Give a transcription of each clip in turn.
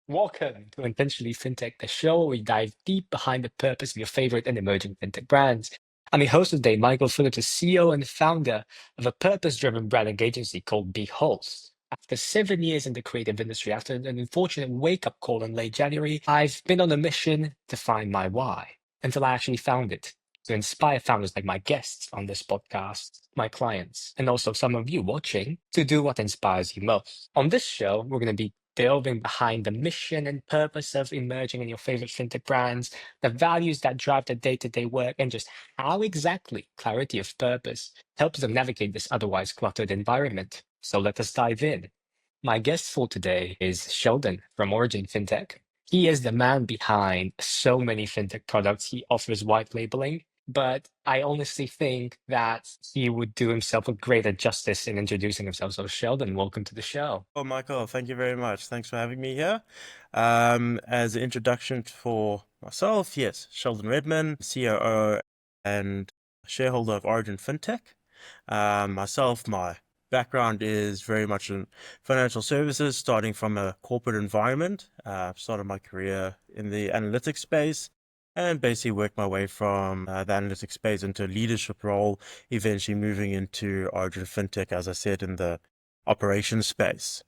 Welcome to Intentionally FinTech, the show where we dive deep behind the purpose of your favorite and emerging fintech brands. I'm your host today, Michael Phillips, the CEO and founder of a purpose-driven branding agency called Behold. After 7 years in the creative industry, after an unfortunate wake-up call in late January, I've been on a mission to find my why until I actually found it. To inspire founders like my guests on this podcast, my clients, and also some of you watching to do what inspires you most. On this show, we're going to be delving behind the mission and purpose of emerging in your favorite fintech brands, the values that drive the day-to-day work, and just how exactly clarity of purpose helps them navigate this otherwise cluttered environment. So let us dive in. My guest for today is Sheldon from Origin Fintech. He is the man behind so many fintech products. He offers white labeling, but I honestly think that he would do himself a greater justice in introducing himself. So, Sheldon, welcome to the show. Well, Michael, thank you very much. Thanks for having me here. As an introduction for myself, yes, Sheldon Redman, COO and shareholder of Origin Fintech. My background is very much in financial services, starting from a corporate environment. Started my career in the analytics space and basically worked my way from the analytics space into a leadership role, eventually moving into Origin Fintech, as I said, in the operations space.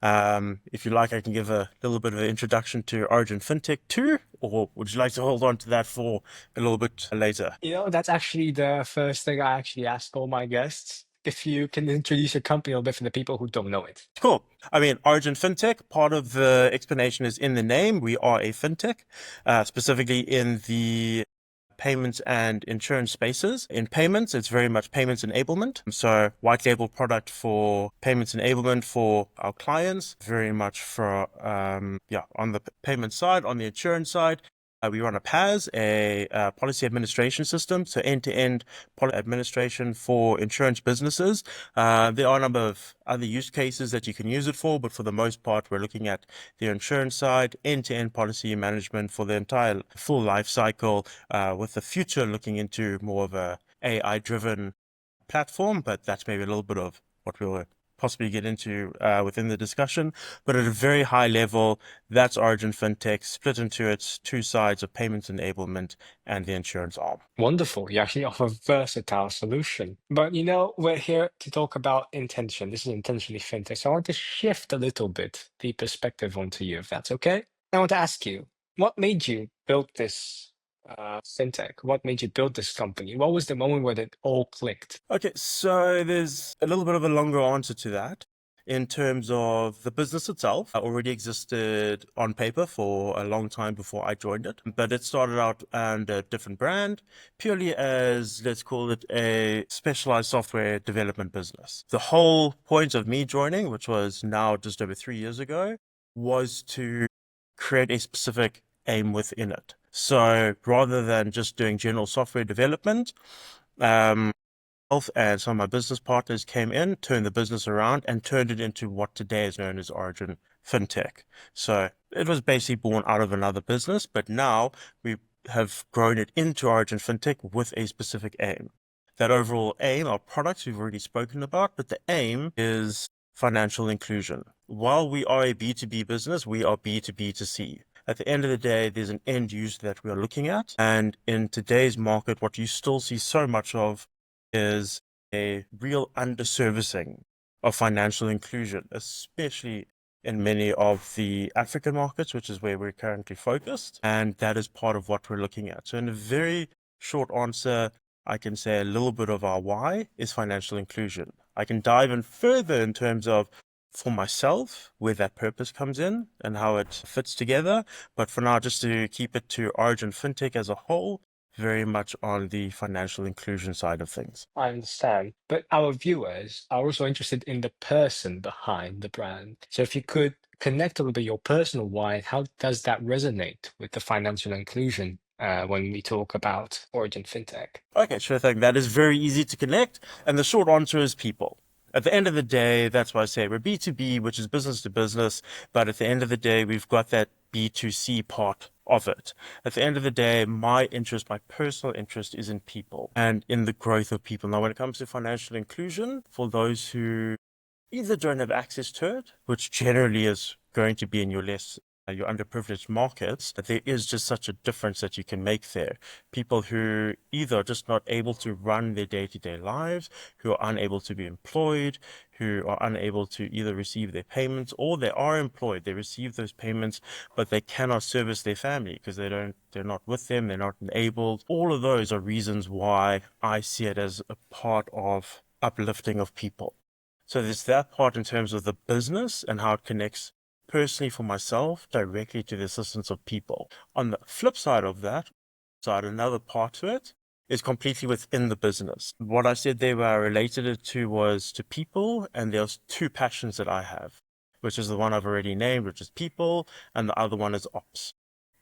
If you like, I can give a little bit of an introduction to Origin Fintech too, or would you like to hold on to that for a little bit later? That's actually the first thing I actually ask all my guests. If you can introduce your company a little bit for the people who don't know it. Cool. I mean, Origin Fintech, part of the explanation is in the name. We are a fintech, specifically in the payments and insurance spaces. In payments, it's very much payments enablement. So white label product for payments enablement for our clients, very much for, on the payment side, on the insurance side. We run a PAS, a policy administration system, so end-to-end policy administration for insurance businesses. There are a number of other use cases that you can use it for, but for the most part, we're looking at the insurance side, end-to-end policy management for the entire full life cycle, with the future looking into more of a AI-driven platform, but that's maybe a little bit of what we'll possibly get into within the discussion. But at a very high level, that's Origin Fintech split into its two sides of payments enablement and the insurance arm. Wonderful. You actually offer a versatile solution. But we're here to talk about intention. This is intentionally fintech. So I want to shift a little bit the perspective onto you, if that's okay. I want to ask you, what made you build this fintech? What made you build this company? What was the moment where it all clicked? Okay, so there's a little bit of a longer answer to that. In terms of the business itself, it already existed on paper for a long time before I joined it, but it started out under a different brand, purely as, let's call it, a specialized software development business. The whole point of me joining, which was now just over 3 years ago, was to create a specific aim within it. So rather than just doing general software development, and some of my business partners came in, turned the business around, and turned it into what today is known as Origin Fintech. So it was basically born out of another business, but now we have grown it into Origin Fintech with a specific aim. That overall aim, our products we've already spoken about, but the aim is financial inclusion. While we are a B2B business, we are B2B2C. At the end of the day, there's an end user that we are looking at. And in today's market, what you still see so much of is a real underservicing of financial inclusion, especially in many of the African markets, which is where we're currently focused. And that is part of what we're looking at. So in a very short answer, I can say a little bit of our why is financial inclusion. I can dive in further in terms of for myself, where that purpose comes in and how it fits together. But for now, just to keep it to Origin Fintech as a whole, very much on the financial inclusion side of things. I understand. But our viewers are also interested in the person behind the brand. So if you could connect a little bit your personal why, how does that resonate with the financial inclusion when we talk about Origin Fintech? Okay, sure thing. That is very easy to connect. And the short answer is people. At the end of the day, that's why I say we're B2B, which is business to business. But at the end of the day, we've got that B2C part of it. At the end of the day, my personal interest is in people and in the growth of people. Now, when it comes to financial inclusion, for those who either don't have access to it, which generally is going to be in your less your underprivileged markets, that there is just such a difference that you can make there. People who either are just not able to run their day-to-day lives, who are unable to be employed, who are unable to either receive their payments, or they are employed, they receive those payments, but they cannot service their family because they're not with them, they're not enabled. All of those are reasons why I see it as a part of uplifting of people. So there's that part in terms of the business and how it connects personally for myself directly to the assistance of people. On the flip side of that, another part to it is completely within the business. What I said there where I related it to was to people, and there's two passions that I have, which is the one I've already named, which is people, and the other one is ops.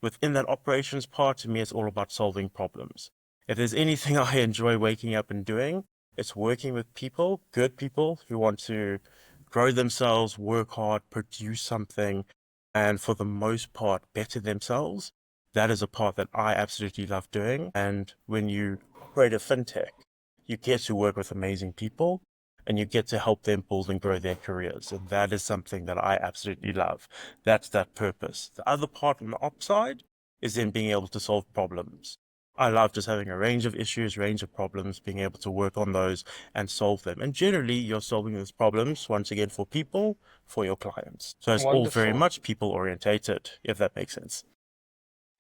Within that operations part, to me, it's all about solving problems. If there's anything I enjoy waking up and doing, it's working with people, good people who want to grow themselves, work hard, produce something, and for the most part, better themselves. That is a part that I absolutely love doing. And when you operate a fintech, you get to work with amazing people and you get to help them build and grow their careers. And that is something that I absolutely love. That's that purpose. The other part on the ops side is then being able to solve problems. I love just having a range of issues, range of problems, being able to work on those and solve them. And generally, you're solving those problems, once again, for people, for your clients. So it's all very Wonderful. much people orientated, if that makes sense.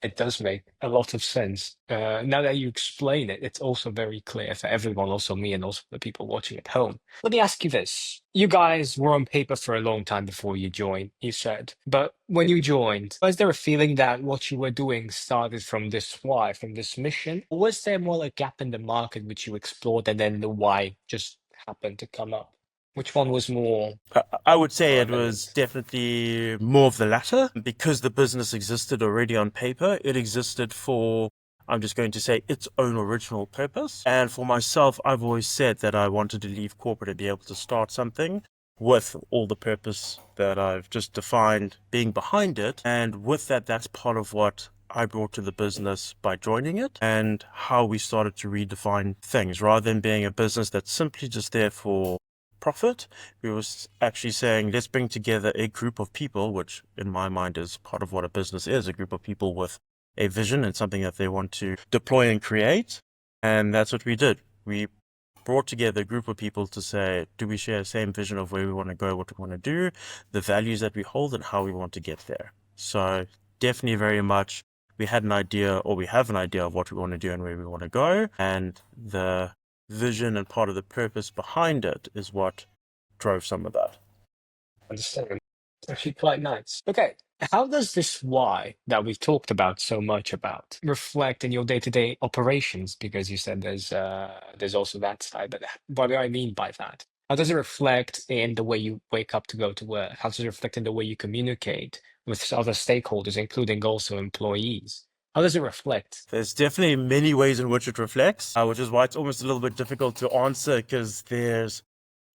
It does make a lot of sense. Now that you explain it, it's also very clear for everyone, also me and also the people watching at home. Let me ask you this. You guys were on paper for a long time before you joined, you said. But when you joined, was there a feeling that what you were doing started from this why, from this mission? Or was there more a gap in the market which you explored and then the why just happened to come up? Which one was more I would say it was permanent? definitely more of the latter because the business existed already on paper. It existed for, I'm just going to say, its own original purpose. And for myself, I've always said that I wanted to leave corporate and be able to start something with all the purpose that I've just defined being behind it. And with that, that's part of what I brought to the business by joining it and how we started to redefine things rather than being a business that's simply just there for profit. We were actually saying, let's bring together a group of people, which in my mind is part of what a business is, a group of people with a vision and something that they want to deploy and create. And that's what we did. We brought together a group of people to say, do we share the same vision of where we want to go, what we want to do, the values that we hold, and how we want to get there? So definitely very much we had an idea, or we have an idea of what we want to do and where we want to go. And the vision and part of the purpose behind it is what drove some of that. Understand. It's actually quite nice. Okay. How does this why that we've talked about so much about reflect in your day-to-day operations? Because you said there's also that side, but what do I mean by that? How does it reflect in the way you wake up to go to work? How does it reflect in the way you communicate with other stakeholders, including also employees? How does it reflect? There's definitely many ways in which it reflects, which is why it's almost a little bit difficult to answer because there's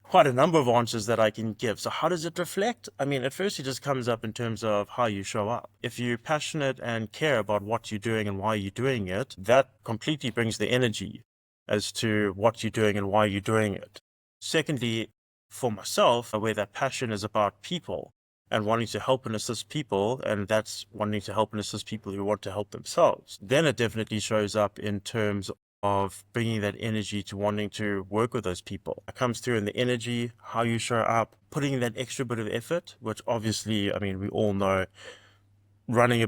quite a number of answers that I can give. So how does it reflect? I mean, at first it just comes up in terms of how you show up. If you're passionate and care about what you're doing and why you're doing it, that completely brings the energy as to what you're doing and why you're doing it. Secondly, for myself, where that passion is about people and wanting to help and assist people, and that's wanting to help and assist people who want to help themselves, then it definitely shows up in terms of bringing that energy to wanting to work with those people. It comes through in the energy, how you show up, putting in that extra bit of effort, which obviously, I mean, we all know starting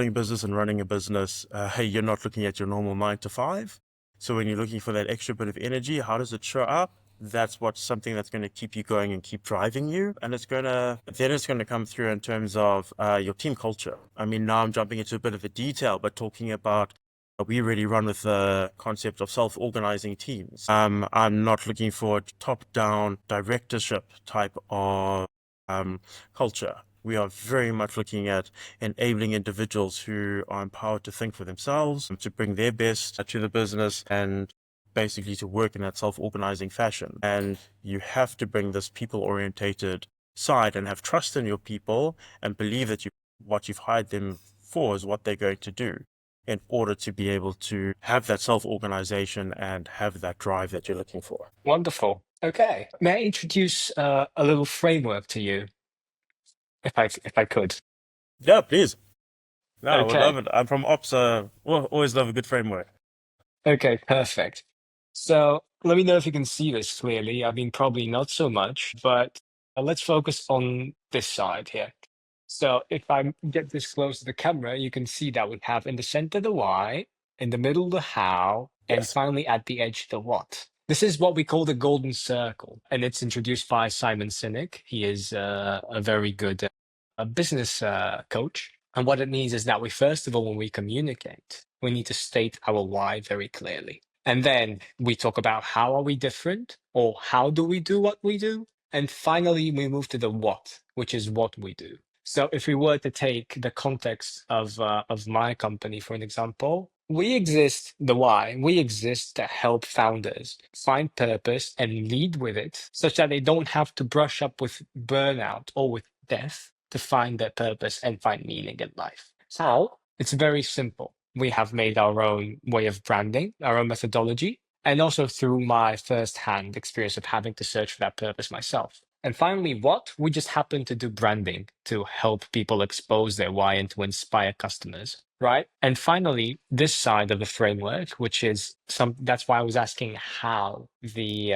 a business and running a business, hey, you're not looking at your normal 9 to 5. So when you're looking for that extra bit of energy, how does it show up? That's what's something that's going to keep you going and keep driving you. And it's going to come through in terms of your team culture. I mean, now I'm jumping into a bit of a detail, but talking about we really run with the concept of self-organizing teams. I'm not looking for a top-down directorship type of culture. We are very much looking at enabling individuals who are empowered to think for themselves, to bring their best to the business and basically to work in that self-organizing fashion. And you have to bring this people-orientated side and have trust in your people and believe that what you've hired them for is what they're going to do in order to be able to have that self-organization and have that drive that you're looking for. Wonderful. Okay. May I introduce a little framework to you, if I could? Yeah, please. No, I would love Okay. it. I'm from ops, always love a good framework. Okay, perfect. So let me know if you can see this clearly. I mean, probably not so much, but let's focus on this side here. So if I get this close to the camera, you can see that we have in the center the why, in the middle the how, and Yes. finally at the edge the what. This is what we call the golden circle, and it's introduced by Simon Sinek. He is a very good business coach. And what it means is that we, first of all, when we communicate, we need to state our why very clearly. And then we talk about how are we different or how do we do what we do? And finally, we move to the what, which is what we do. So if we were to take the context of my company, for an example, we exist, the why, we exist to help founders find purpose and lead with it such that they don't have to brush up with burnout or with death to find their purpose and find meaning in life. So it's very simple. We have made our own way of branding, our own methodology, and also through my first-hand experience of having to search for that purpose myself. And finally, what? We just happen to do branding to help people expose their why and to inspire customers, right? And finally, this side of the framework, which is that's why I was asking how the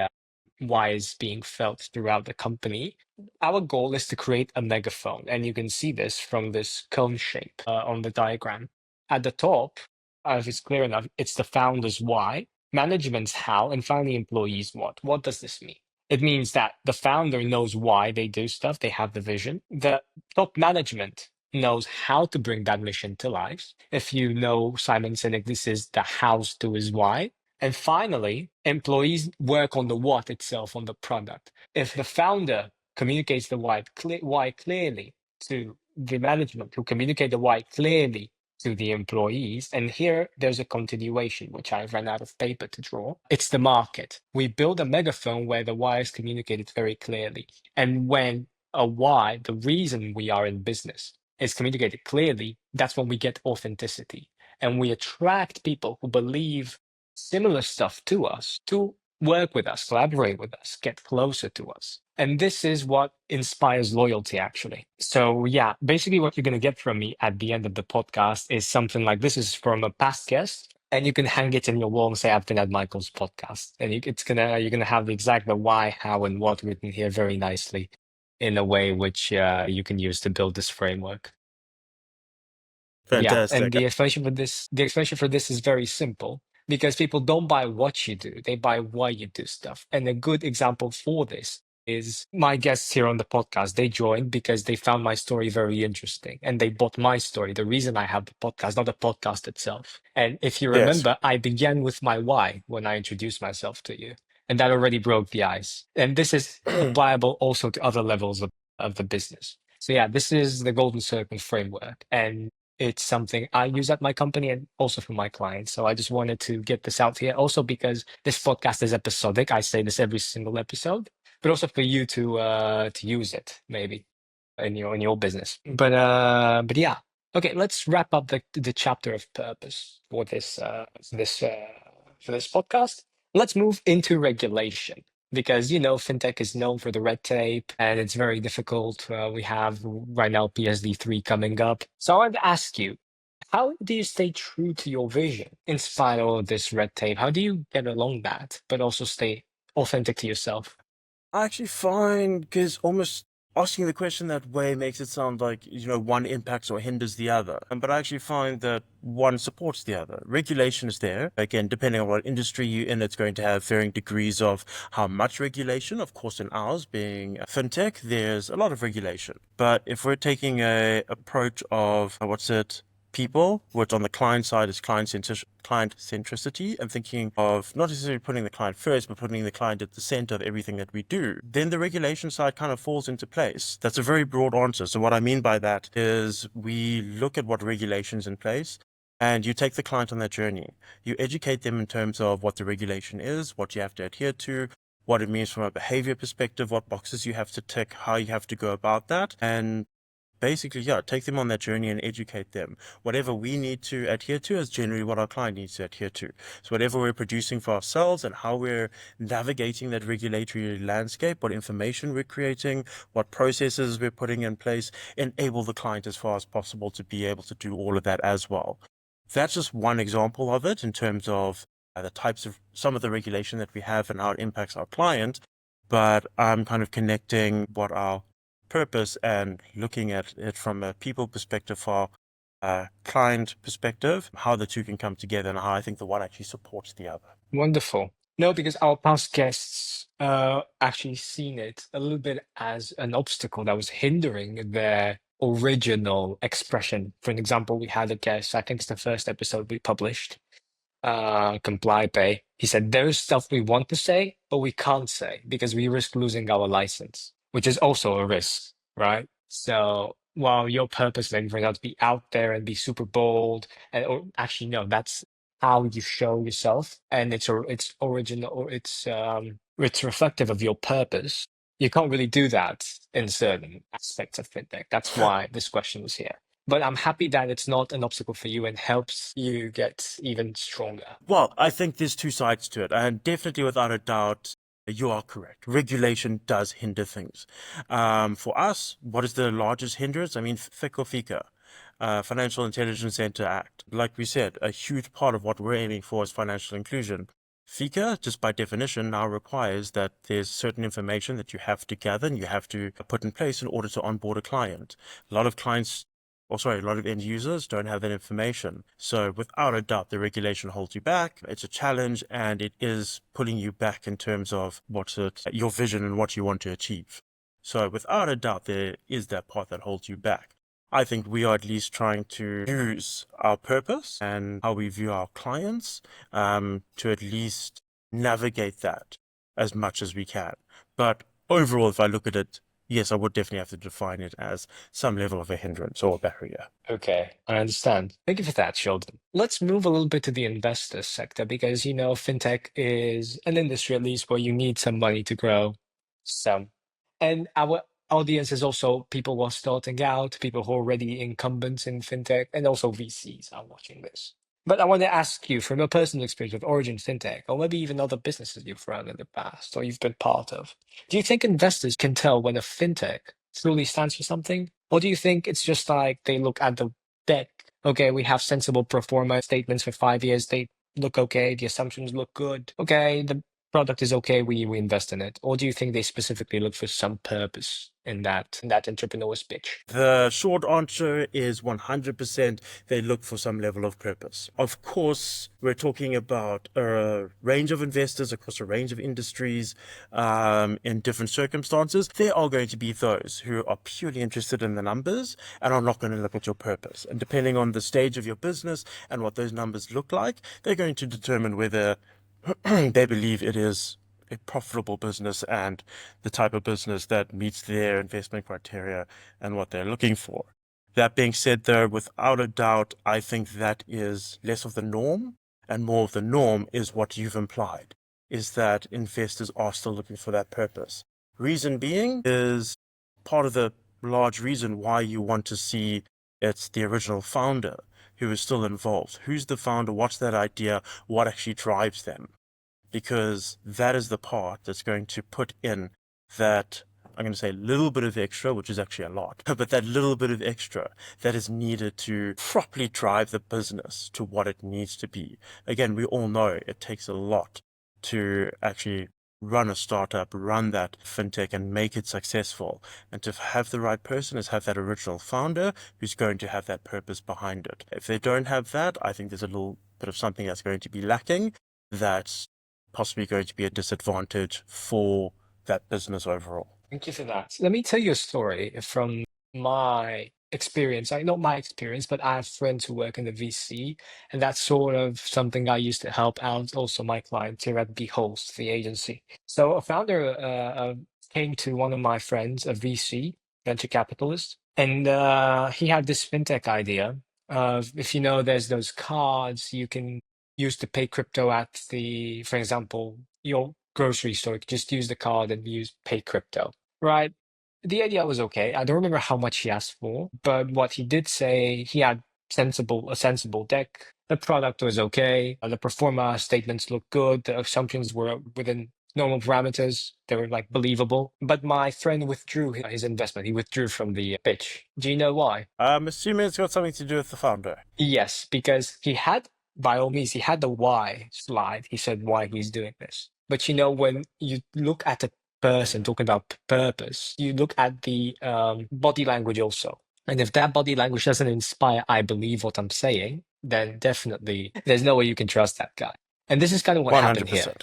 why is being felt throughout the company. Our goal is to create a megaphone, and you can see this from this cone shape on the diagram. At the top, if it's clear enough, it's the founder's why, management's how, and finally employees what. What does this mean? It means that the founder knows why they do stuff, they have the vision. The top management knows how to bring that mission to life. If you know Simon Sinek, this is the hows to his why. And finally, employees work on the what itself, on the product. If the founder communicates the why clearly to the management, who communicate the why clearly to the employees, and here there's a continuation, which I ran out of paper to draw. It's the market. We build a megaphone where the why is communicated very clearly. And when a why, the reason we are in business, is communicated clearly, that's when we get authenticity. And we attract people who believe similar stuff to us to work with us, collaborate with us, get closer to us. And this is what inspires loyalty, actually. So, yeah, basically, what you're going to get from me at the end of the podcast is something like this is from a past guest. And you can hang it in your wall and say, "I've been at Michael's podcast," and you're gonna have the exact the why, how, and what written here very nicely, in a way which you can use to build this framework. Yeah, and Fantastic. the explanation for this is very simple because people don't buy what you do, they buy why you do stuff. And a good example for this is my guests here on the podcast. They joined because they found my story very interesting and they bought my story, the reason I have the podcast, not the podcast itself. And if you Yes. remember, I began with my why when I introduced myself to you. And that already broke the ice. And this is applicable also to other levels of the business. So yeah, this is the Golden Circle framework. And it's something I use at my company and also for my clients. So I just wanted to get this out here. Also because this podcast is episodic. I say this every single episode, but also for you to use it maybe in your business. But yeah. Okay, let's wrap up the chapter of purpose for this podcast. Let's move into regulation because fintech is known for the red tape and it's very difficult. We have right now PSD3 coming up. So I want to ask you, how do you stay true to your vision in spite of all this red tape? How do you get along that, but also stay authentic to yourself? I actually find because almost asking the question that way makes it sound like, one impacts or hinders the other. But I actually find that one supports the other. Regulation is there. Again, depending on what industry you're in, it's going to have varying degrees of how much regulation. Of course, in ours being fintech, there's a lot of regulation. But if we're taking a approach of, people, which on the client side is client centricity, and thinking of not necessarily putting the client first, but putting the client at the center of everything that we do, then the regulation side kind of falls into place. That's a very broad answer. So what I mean by that is we look at what regulations in place, and you take the client on that journey. You educate them in terms of what the regulation is, what you have to adhere to, what it means from a behavior perspective, what boxes you have to tick, how you have to go about that. And basically, yeah, take them on that journey and educate them. Whatever we need to adhere to is generally what our client needs to adhere to. So whatever we're producing for ourselves and how we're navigating that regulatory landscape, what information we're creating, what processes we're putting in place, enable the client as far as possible to be able to do all of that as well. That's just one example of it in terms of the types of some of the regulation that we have and how it impacts our client. But I'm kind of connecting what our purpose and looking at it from a people perspective for a client perspective, how the two can come together and how I think the one actually supports the other. Wonderful. No, because our past guests actually seen it a little bit as an obstacle that was hindering their original expression. For an example, we had a guest, I think it's the first episode we published, Comply Pay. He said there's stuff we want to say, but we can't say because we risk losing our license, which is also a risk, right? So while your purpose then turns out to be out there and be super bold, and or actually no, that's how you show yourself, and it's original or it's reflective of your purpose. You can't really do that in certain aspects of fintech. That's why this question was here. But I'm happy that it's not an obstacle for you and helps you get even stronger. Well, I think there's two sides to it, and definitely without a doubt, you are correct. Regulation does hinder things. For us, what is the largest hindrance? I mean, FICA, Financial Intelligence Center Act. Like we said, a huge part of what we're aiming for is financial inclusion. FICA, just by definition, now requires that there's certain information that you have to gather and you have to put in place in order to onboard a client. A lot of clients a lot of end users don't have that information. So without a doubt, the regulation holds you back. It's a challenge and it is pulling you back in terms of your vision and what you want to achieve. So without a doubt, there is that part that holds you back. I think we are at least trying to use our purpose and how we view our clients to at least navigate that as much as we can. But overall, if I look at it, yes, I would definitely have to define it as some level of a hindrance or a barrier. Okay, I understand. Thank you for that, Sheldon. Let's move a little bit to the investor sector because fintech is an industry at least where you need some money to grow. Some. And our audience is also people who are starting out, people who are already incumbents in fintech, and also VCs are watching this. But I want to ask you from your personal experience with Origin Fintech, or maybe even other businesses you've run in the past or you've been part of, do you think investors can tell when a fintech truly stands for something? Or do you think it's just like they look at the deck? Okay, we have sensible pro forma statements for 5 years. They look okay. The assumptions look good. Okay, the product is okay. We invest in it. Or do you think they specifically look for some purpose in that entrepreneur's pitch? The short answer is 100% they look for some level of purpose. Of course, we're talking about a range of investors across a range of industries in different circumstances. There are going to be those who are purely interested in the numbers and are not going to look at your purpose. And depending on the stage of your business and what those numbers look like, they're going to determine whether they believe it is a profitable business and the type of business that meets their investment criteria and what they're looking for. That being said, though, without a doubt, I think that is less of the norm and more of the norm is what you've implied, is that investors are still looking for that purpose. Reason being is part of the large reason why you want to see it's the original founder who is still involved. Who's the founder? What's that idea? What actually drives them? Because that is the part that's going to put in that, I'm going to say, little bit of extra, which is actually a lot, but that little bit of extra that is needed to properly drive the business to what it needs to be. Again, we all know it takes a lot to actually run a startup, run that fintech and make it successful. And to have the right person is have that original founder who's going to have that purpose behind it. If they don't have that, I think there's a little bit of something that's going to be lacking that's possibly going to be a disadvantage for that business overall. Thank you for that. Let me tell you a story from my experience. Not my experience, but I have friends who work in the VC, and that's sort of something I used to help out also my clients here at Behost, the agency. So a founder came to one of my friends, a VC, venture capitalist, and he had this fintech idea of if there's those cards you can use to pay crypto at for example, your grocery store. You could just use the card and pay crypto, right? The idea was okay. I don't remember how much he asked for, but what he did say, he had a sensible deck. The product was okay. The pro forma statements looked good. The assumptions were within normal parameters. They were like believable. But my friend withdrew his investment. He withdrew from the pitch. Do you know why? I'm assuming it's got something to do with the founder. Yes, because he had, by all means, he had the why slide. He said why he's doing this. But when you look at a person talking about purpose, you look at the body language also. And if that body language doesn't inspire, I believe what I'm saying, then definitely there's no way you can trust that guy. And this is kind of what happened here. 100%.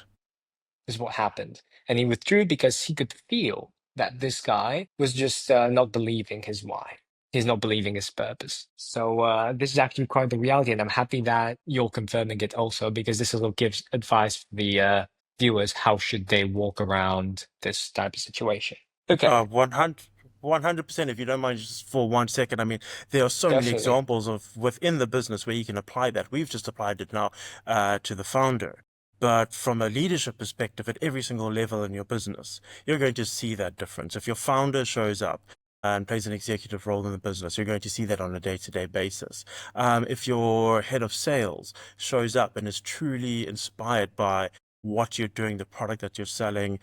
Is what happened. And he withdrew because he could feel that this guy was just not believing his why. He's not believing his purpose. So this is actually quite the reality, and I'm happy that you're confirming it also because this also gives advice for the viewers how should they walk around this type of situation. Okay, 100%, if you don't mind, just for 1 second. I mean, there are so many definitely. examples of within the business where you can apply that. We've just applied it now to the founder. But from a leadership perspective, at every single level in your business, you're going to see that difference. If your founder shows up and plays an executive role in the business, you're going to see that on a day-to-day basis. If your head of sales shows up and is truly inspired by what you're doing, the product that you're selling,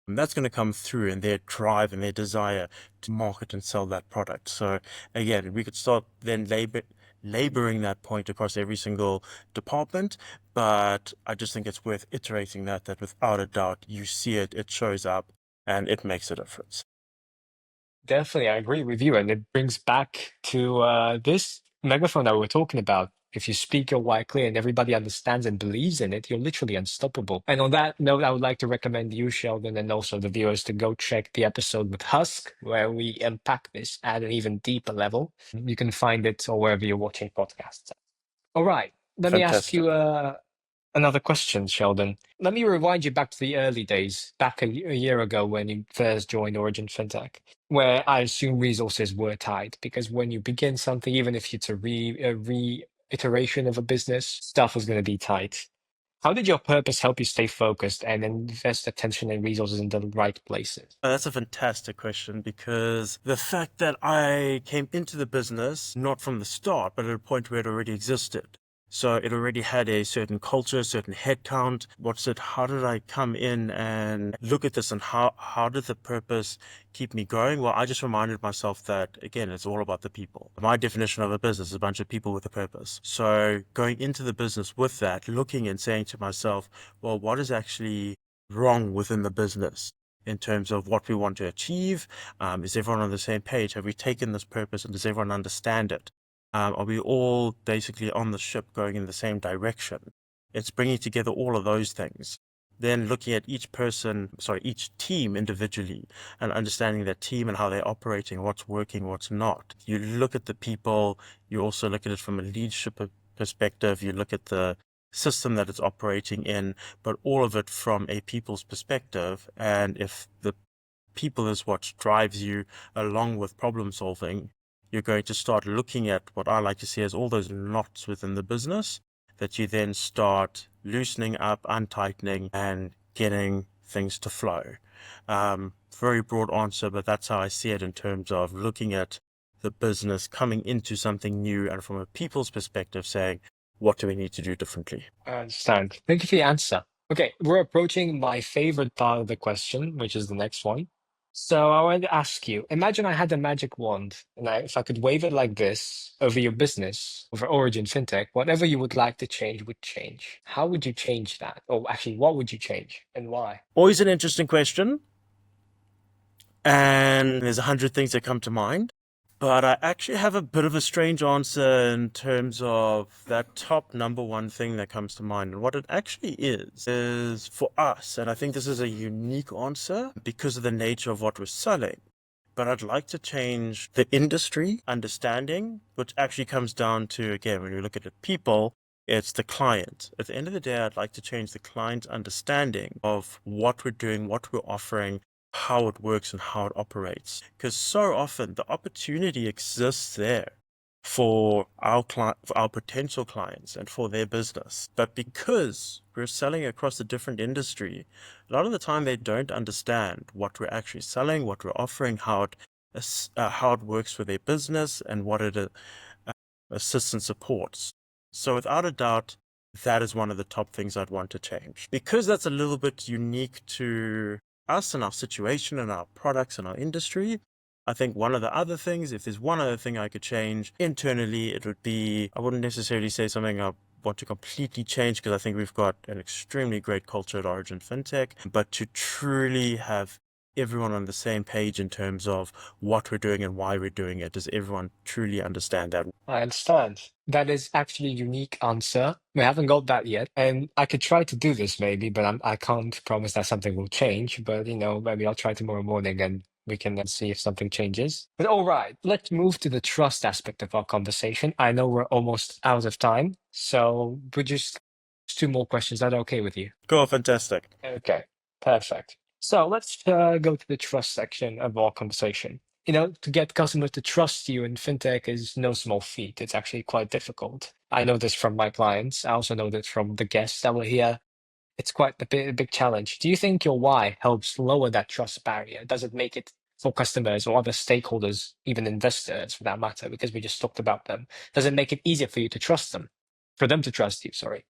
and that's going to come through in their drive and their desire to market and sell that product. So again, we could start then laboring that point across every single department, but I just think it's worth iterating that without a doubt, you see it, it shows up, and it makes a difference. Definitely, I agree with you. And it brings back to this megaphone that we were talking about. If you speak your why clear and everybody understands and believes in it, you're literally unstoppable. And on that note, I would like to recommend you, Sheldon, and also the viewers to go check the episode with Husk, where we unpack this at an even deeper level. You can find it or wherever you're watching podcasts. All right, let me ask Fantastic. you another question, Sheldon. Let me rewind you back to the early days, back a year ago when you first joined Origin Fintech, where I assume resources were tight because when you begin something, even if it's a reiteration of a business, stuff was going to be tight. How did your purpose help you stay focused and invest attention and resources in the right places? That's a fantastic question because the fact that I came into the business not from the start, but at a point where it already existed. So it already had a certain culture, certain headcount. How did I come in and look at this and how did the purpose keep me going? Well, I just reminded myself that, again, it's all about the people. My definition of a business is a bunch of people with a purpose. So going into the business with that, looking and saying to myself, well, what is actually wrong within the business in terms of what we want to achieve? Is everyone on the same page? Have we taken this purpose and does everyone understand it? Are we all basically on the ship going in the same direction? It's bringing together all of those things. Then looking at each team individually and understanding that team and how they're operating, what's working, what's not. You look at the people, you also look at it from a leadership perspective, you look at the system that it's operating in, but all of it from a people's perspective. And if the people is what drives you along with problem solving, you're going to start looking at what I like to see as all those knots within the business that you then start loosening up, untightening, and getting things to flow. Very broad answer, but that's how I see it in terms of looking at the business coming into something new and from a people's perspective saying, what do we need to do differently? I understand. Thank you for your answer. Okay, we're approaching my favorite part of the question, which is the next one. So I wanted to ask you, imagine I had a magic wand, and if I could wave it like this over your business, over Origin Fintech, whatever you would like to change would change. How would you change that? Or actually, what would you change and why? Always an interesting question. And there's 100 things that come to mind. But I actually have a bit of a strange answer in terms of that top number one thing that comes to mind. And what it actually is for us, and I think this is a unique answer because of the nature of what we're selling. But I'd like to change the industry understanding, which actually comes down to, again, when you look at it, people, it's the client. At the end of the day, I'd like to change the client's understanding of what we're doing, what we're offering, how it works and how it operates. Because so often the opportunity exists there for our for our potential clients and for their business. But because we're selling across a different industry, a lot of the time they don't understand what we're actually selling, what we're offering, how it works for their business, and what it assists and supports. So without a doubt, that is one of the top things I'd want to change. Because that's a little bit unique to us and our situation and our products and our industry, I think one of the other things, if there's one other thing I could change internally, it would be, I wouldn't necessarily say something I want to completely change, because I think we've got an extremely great culture at Origin Fintech, but to truly have everyone on the same page in terms of what we're doing and why we're doing it. Does everyone truly understand that? I understand. That is actually a unique answer. We haven't got that yet, and I could try to do this maybe, but I can't promise that something will change. But maybe I'll try tomorrow morning and we can then see if something changes. But all right, let's move to the trust aspect of our conversation. I know we're almost out of time, so we just two more questions. Is that okay with you? Cool, fantastic. Okay, perfect. So let's go to the trust section of our conversation. To get customers to trust you in fintech is no small feat. It's actually quite difficult. I know this from my clients. I also know this from the guests that were here. It's quite a big challenge. Do you think your why helps lower that trust barrier? Does it make it for customers or other stakeholders, even investors for that matter, because we just talked about them? Does it make it easier for you to trust them? For them to trust you, sorry.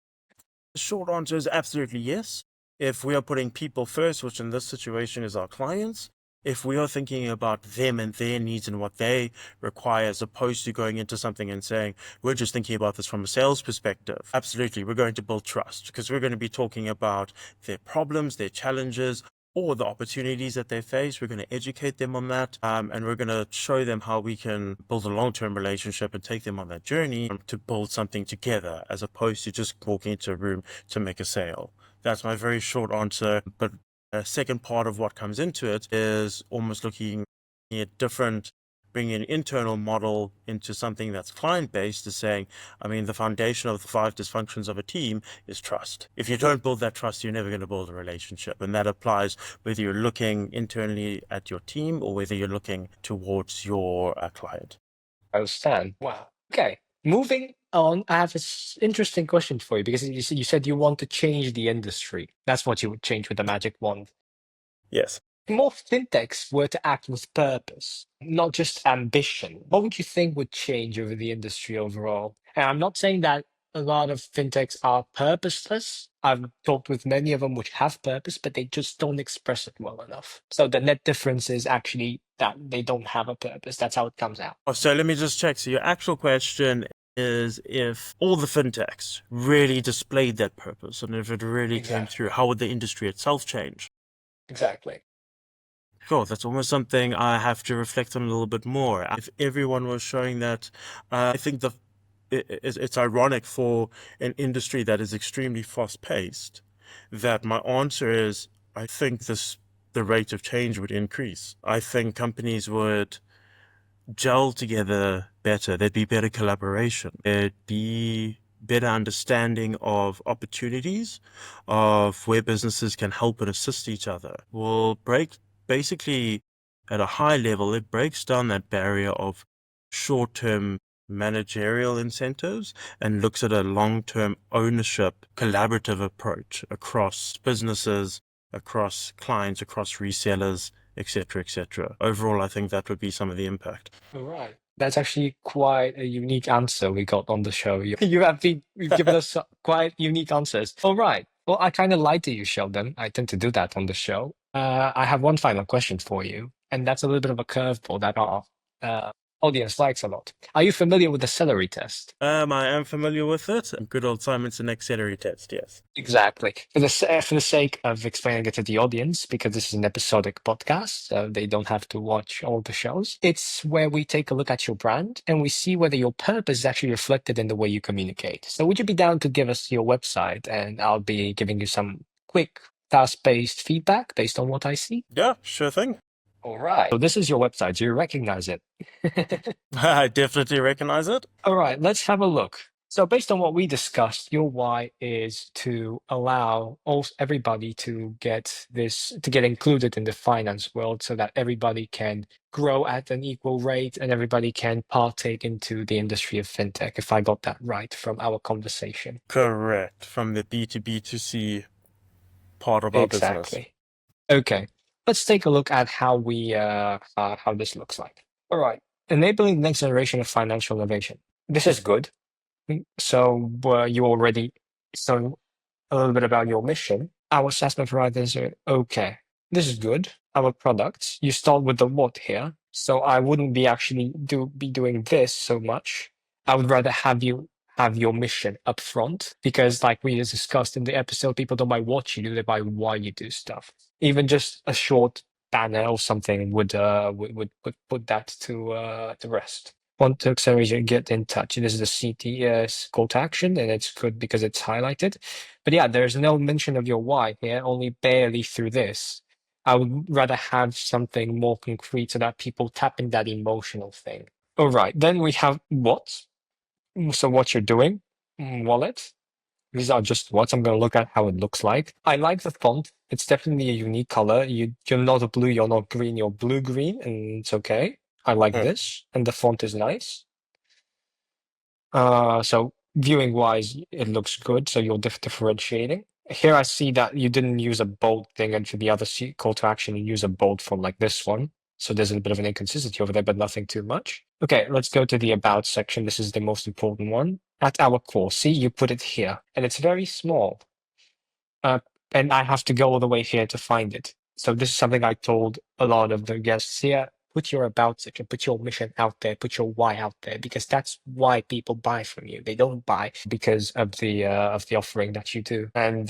The short answer is absolutely yes. If we are putting people first, which in this situation is our clients, if we are thinking about them and their needs and what they require, as opposed to going into something and saying, we're just thinking about this from a sales perspective, absolutely, we're going to build trust, because we're going to be talking about their problems, their challenges, or the opportunities that they face. We're going to educate them on that, and we're going to show them how we can build a long-term relationship and take them on that journey to build something together, as opposed to just walking into a room to make a sale. That's my very short answer. But a second part of what comes into it is almost looking at bringing an internal model into something that's client-based, is saying, the foundation of the 5 dysfunctions of a team is trust. If you don't build that trust, you're never going to build a relationship. And that applies whether you're looking internally at your team or whether you're looking towards your client. I understand. Wow. Okay. Moving on, I have this interesting question for you because you said you want to change the industry. That's what you would change with the magic wand. Yes. If more fintechs were to act with purpose, not just ambition, what would you think would change over the industry overall? And I'm not saying that a lot of fintechs are purposeless. I've talked with many of them which have purpose, but they just don't express it well enough. So the net difference is actually that they don't have a purpose. That's how it comes out. Oh, so let me just check. So your actual question is, if all the fintechs really displayed that purpose and if it really came through, how would the industry itself change? Exactly. Sure, that's almost something I have to reflect on a little bit more. If everyone was showing that, I think it's ironic for an industry that is extremely fast-paced, that my answer is, I think the rate of change would increase. I think companies would gel together better. There'd be better collaboration. There'd be better understanding of opportunities, of where businesses can help and assist each other. Will break, basically, at a high level, it breaks down that barrier of short-term managerial incentives and looks at a long-term ownership, collaborative approach across businesses, across clients, across resellers, etc., etc. Overall, I think that would be some of the impact. All right. That's actually quite a unique answer we got on the show. You've given us quite unique answers. All right. Well, I kind of lied to you, Sheldon. I tend to do that on the show. I have one final question for you, and that's a little bit of a curveball that our uh, audience likes a lot. Are you familiar with the celery test? I am familiar with it. Good old Simon Sinek salary test, yes. Exactly. For the sake of explaining it to the audience, because this is an episodic podcast, so they don't have to watch all the shows. It's where we take a look at your brand and we see whether your purpose is actually reflected in the way you communicate. So would you be down to give us your website and I'll be giving you some quick, fast-paced feedback based on what I see? Yeah, sure thing. All right. So this is your website. Do you recognize it? I definitely recognize it. All right, let's have a look. So based on what we discussed, your why is to allow everybody to get included in the finance world so that everybody can grow at an equal rate and everybody can partake into the industry of fintech, if I got that right from our conversation. Correct. From the B2B to C part of our business. Exactly. Okay, let's take a look at how this looks like. All right, enabling the next generation of financial innovation. This is good. So you already so a little bit about your mission. Our assessment providers are okay. This is good. Our products. You start with the what here. So I wouldn't be actually be doing this so much. I would rather have you have your mission up front because, like we just discussed in the episode, people don't buy what you do; they buy why you do stuff. Even just a short banner or something would put that to rest. Want to accelerate your get in touch. This is a CTS call to action, and it's good because it's highlighted. But yeah, there's no mention of your why here, only barely through this. I would rather have something more concrete so that people tap in that emotional thing. All right, then we have what. So what you're doing, wallet. These are just what I'm going to look at how it looks like. I like the font. It's definitely a unique color. You're not a blue, you're not green, you're blue green, and it's okay. I like Hmm. this, and the font is nice. So viewing wise, it looks good. So you're differentiating. Here I see that you didn't use a bold thing, and for the other call to action, you use a bold font like this one. So there's a bit of an inconsistency over there, but nothing too much. Okay, let's go to the about section. This is the most important one. At our core, see, you put it here, and it's very small. Uh, and I have to go all the way here to find it. So this is something I told a lot of the guests here. Put your about section, put your mission out there, put your why out there, because that's why people buy from you. They don't buy because of the offering that you do, and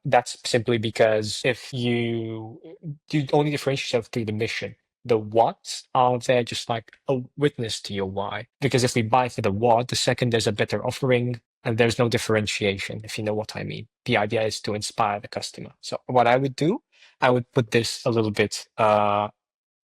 that's simply because if you only differentiate yourself through the mission. The what are there just like a witness to your why? Because if we buy for the what, the second there's a better offering, and there's no differentiation, if you know what I mean. The idea is to inspire the customer. So what I would do, I would put this a little bit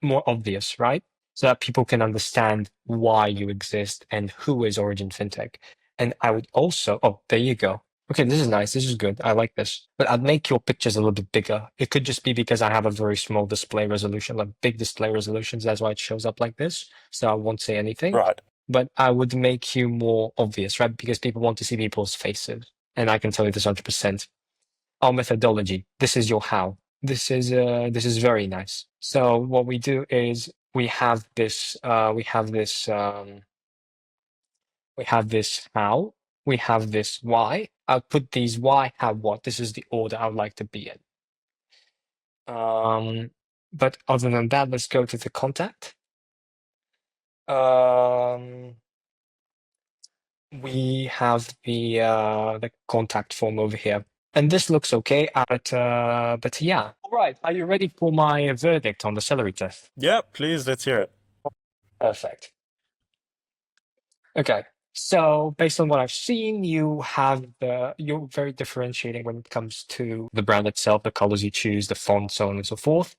more obvious, right? So that people can understand why you exist and who is Origin Fintech. And I would also, oh, there you go. Okay, this is nice. This is good. I like this. But I'd make your pictures a little bit bigger. It could just be because I have a very small display resolution, like big display resolutions. That's why it shows up like this. So I won't say anything. Right. But I would make you more obvious, right? Because people want to see people's faces. And I can tell you this 100%. Our methodology. This is your how. This is very nice. So what we do is we have this how, we have this why. I'll put these why, how, what. This is the order I would like to be in. But other than that, let's go to the contact. We have the contact form over here. And this looks okay, but yeah. All right, are you ready for my verdict on the celery test? Yeah, please, let's hear it. Perfect. Okay. So based on what I've seen, you're very differentiating when it comes to the brand itself, the colors you choose, the font, so on and so forth.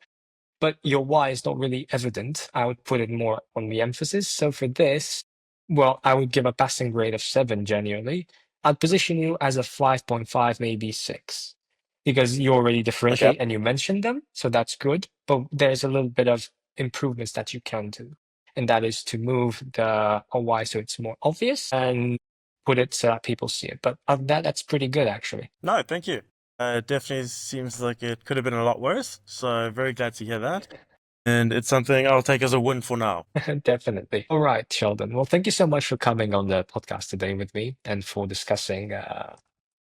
But your why is not really evident. I would put it more on the emphasis. So for this, well, I would give a passing grade of 7 genuinely. I'd position you as a 5.5, maybe 6, because you already Okay. differentiate and you mentioned them. So that's good. But there's a little bit of improvements that you can do. And that is to move the why so it's more obvious and put it so that people see it. But other than that, that's pretty good actually. No, thank you. It definitely seems like it could have been a lot worse. So very glad to hear that. And it's something I'll take as a win for now. Definitely. All right, Sheldon. Well, thank you so much for coming on the podcast today with me and for discussing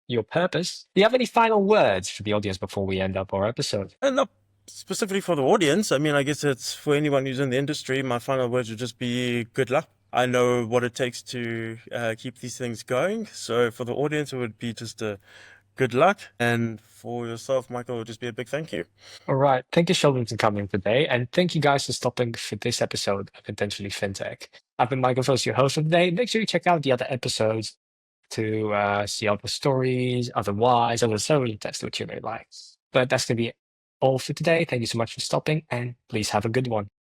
your purpose. Do you have any final words for the audience before we end up our episode? And not specifically for the audience. I mean, I guess it's for anyone who's in the industry. My final words would just be good luck. I know what it takes to keep these things going. So for the audience, it would be just a good luck. And for yourself, Michael, it would just be a big thank you. All right. Thank you, Sheldon, for coming today. And thank you guys for stopping for this episode of Intentionally FinTech. I've been Michael Phillips, your host for today. Make sure you check out the other episodes to see other stories, otherwise, other celebrity tests which you may like. But that's going to be all for today. Thank you so much for stopping, and please have a good one.